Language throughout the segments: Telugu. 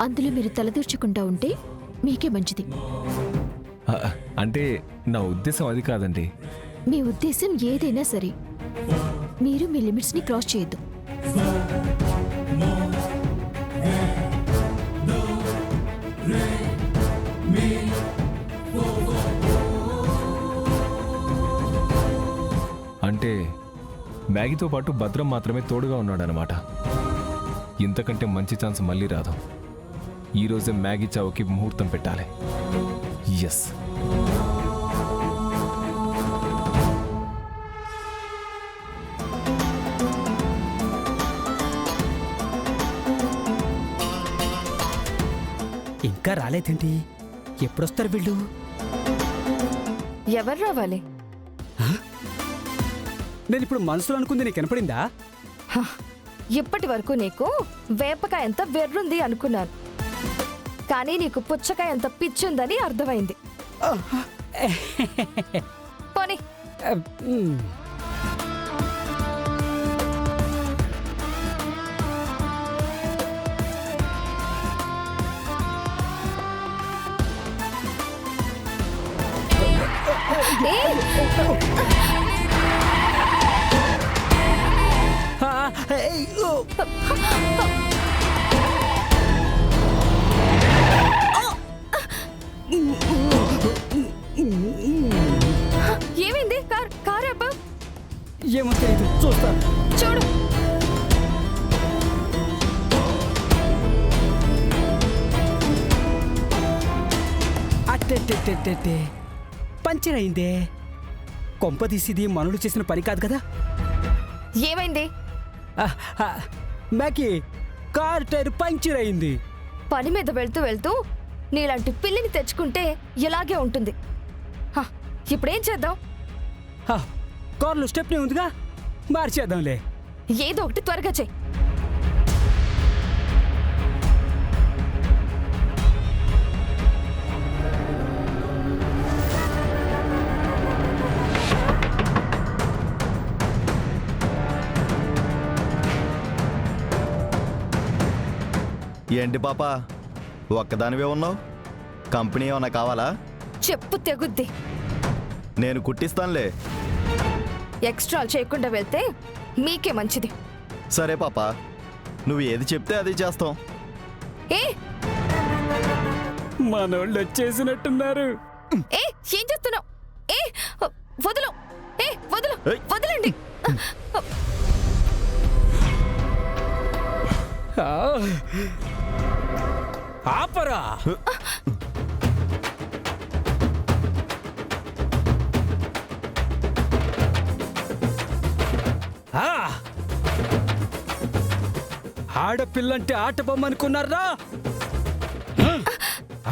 అందులో మీరు తలదూర్చకుండా ఉంటే మీకే మంచిది. అంటే నా ఉద్దేశం అది కాదండి. మీ ఉద్దేశం ఏదైనా సరే, మీరు మీ లిమిట్స్ని క్రాస్ చేయొద్దు. అంటే మ్యాగీతో పాటు భద్రం మాత్రమే తోడుగా ఉన్నాడనమాట. ఇంతకంటే మంచి ఛాన్స్ మళ్ళీ రాదు. ఈరోజే మ్యాగీ చావుకి ముహూర్తం పెట్టాలి. ఎస్. ఇంకా రాలేదేంటి? ఎప్పుడొస్తారు వీళ్ళు? ఎవరు రావాలి? నేను ఇప్పుడు మనసులో అనుకుంది నీకు వినపడిందా? ఇప్పటి వరకు నీకు వేపకాయ ఎంత వెర్రుంది అనుకున్నాను, కానీ నీకు పుచ్చకాయ ఎంత పిచ్చుందని అర్థమైంది. పోనీ. ఏమైంది? కార్ అబ్బా. ఏమో తెలియదు, చూస్తా. చూడు. అట్టే పంచర్ అయిందే. కొంపదీసిది మనుడు చేసిన పని కాదు కదా? ఏమైంది? మ్యాకీ, కార్ టైర్ పంచర్ అయింది. పని మీద వెళ్తూ వెళ్తూ నీలాంటి పిల్లిని తెచ్చుకుంటే ఇలాగే ఉంటుంది. ఇప్పుడేం చేద్దాం? కార్లో స్టెప్నీ ఉందిగా, మార్చేద్దాంలే. ఏదో ఒకటి త్వరగా చెయ్యి. ఏంటి పాప, ఒక్కదానివే ఉన్నావు? కంపెనీ ఏమన్నా కావాలా? చెప్పు తెగుద్ది. నేను కుట్టిస్తానులే. ఎక్స్ట్రా చేయకుండా వెళ్తే మీకే మంచిది. సరే పాప, నువ్వు ఏది చెప్తే అది చేస్తాం. ఏ మనోళ్ళు వచ్చేసినట్టున్నారు. ఏ ఏం చేస్తున్నావు? ఏ వదలు. ఏ వదలు. ఏయ్. వదలండి. ఆపరా. ఆడపిల్లంటే ఆట బొమ్మ అనుకున్నారా?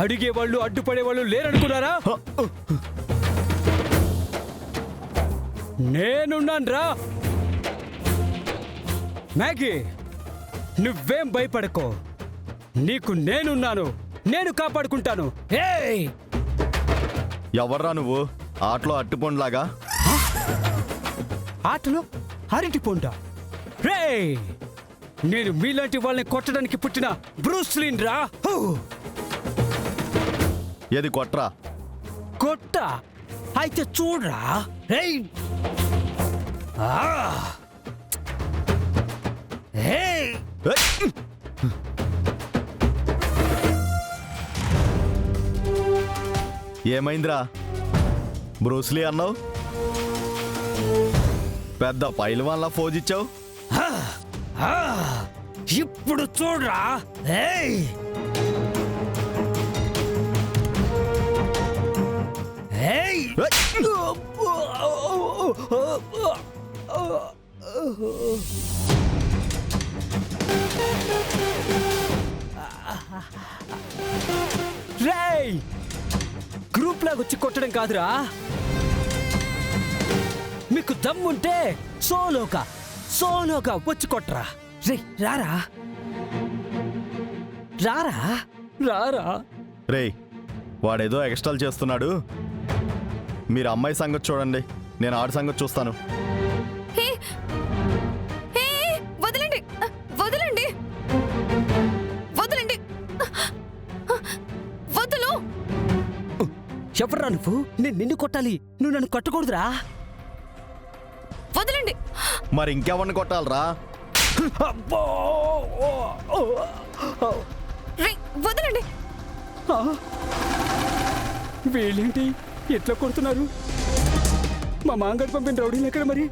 అడిగేవాళ్ళు అడ్డుపడేవాళ్ళు లేరనుకున్నారా? నేనున్నాన్రా. మ్యాగీ, నువ్వేం భయపడకో. నీకు నేనున్నాను. నేను కాపాడుకుంటాను. ఏయ్, ఎవర్రా నువ్వు? ఆటలో అట్టుపండ్లాగా. ఆటలో అరటి పొండ. రేయ్, నేను మీలాంటి వాళ్ళని కొట్టడానికి పుట్టిన బ్రూస్లీన్ రా. ఏది కొట్రా? కొట్ట అయితే చూడరా. రేయ్, ఏయ్, ఏయ్! ఏమైందిరా? బ్రూస్లీ అన్నావు, పెద్ద పైల్వాన్లా ఫోజ్ ఇచ్చావు. ఇప్పుడు చూడరా. ఏయ్, ఏయ్, రేయ్, గ్రూప్ లాగా వచ్చి కొట్టడం కాదురా. మీకు దమ్ముంటే సోలోగా వచ్చి కొట్టరా. రే, రారా రారా రారా. రేయ్, వాడేదో ఎక్స్ట్రాలు చేస్తున్నాడు. మీరు అమ్మాయి సంగతి చూడండి, నేను ఆడి సంగతి చూస్తాను. వదలండి. వదలండి. వదలండి. ఎవర్రా నువ్వు? నేను నిన్ను కొట్టాలి, నువ్వు నన్ను కొట్టకూడదురా. వదలండి. మరి ఇంకెవరిని కొట్టాలరా? అబ్బో! రేయ్, వదలండి. వీళ్ళేంటి ఎట్లా కొడుతున్నారు? మా మాంగడి పంపిన రౌడీలు ఎక్కడ మరి?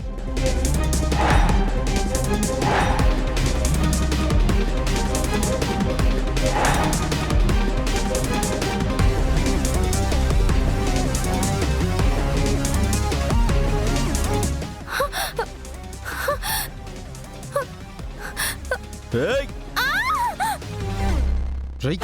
ఏయ్! రేయ్!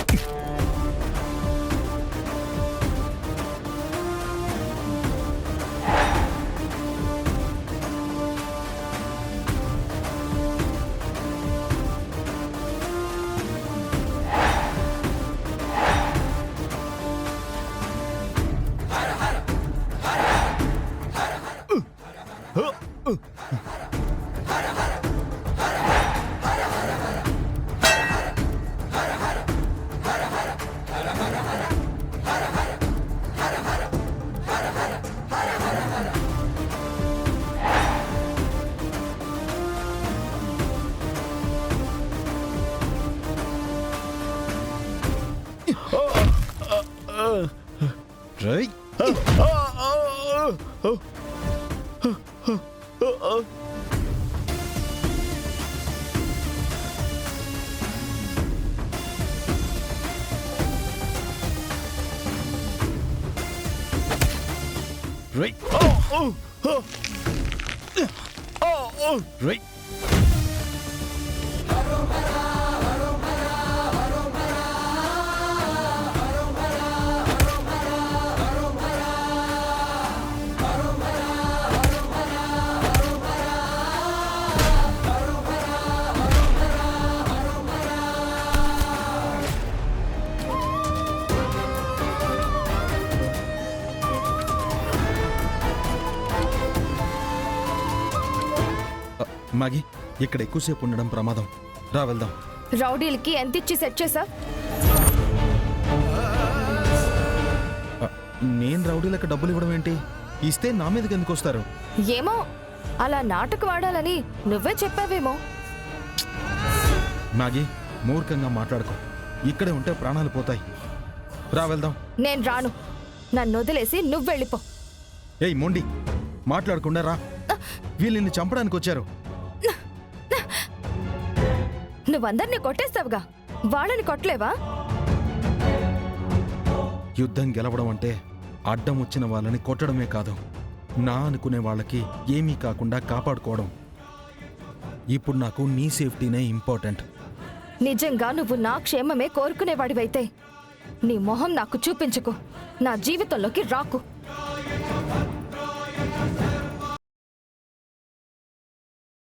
రేయ్! రేయ్! రేయ్! మాగి, ఇక్కడ ఎక్కువసేపు ఉండడం ప్రమాదం. రా వెళ్దాం. రౌడీలకి ఎంత ఇచ్చి సెట్ చేసా? నేను రౌడీలకు డబ్బులు ఇవ్వడం ఏంటి? ఇస్తే నా మీదకి ఎందుకు వస్తారు? ఏమో, అలా నాటకు వాడాలని నువ్వే చెప్పావేమో. మాగి, మూర్ఖంగా మాట్లాడుకో. ఇక్కడే ఉంటే ప్రాణాలు పోతాయి. రా వెళ్దాం. నేను రాను. నన్ను వదిలేసి నువ్వు వెళ్ళిపో. ఏయ్ మొండి, మాట్లాడకుండా రా. వీళ్ళు నిన్ను చంపడానికి వచ్చారు. నువ్వందరినీ కొట్టేస్తావుగా, వాళ్ళని కొట్టలేవా? యుద్ధం గెలవడం అంటే అడ్డం వచ్చిన వాళ్ళని కొట్టడమే కాదు, నా అనుకునే వాళ్ళకి ఏమీ కాకుండా కాపాడుకోవడం. ఇప్పుడు నాకు నీ సేఫ్టీనే ఇంపార్టెంట్. నిజంగా నువ్వు నా క్షేమమే కోరుకునేవాడివైతే నీ మొహం నాకు చూపించుకో, నా జీవితంలోకి రాకు.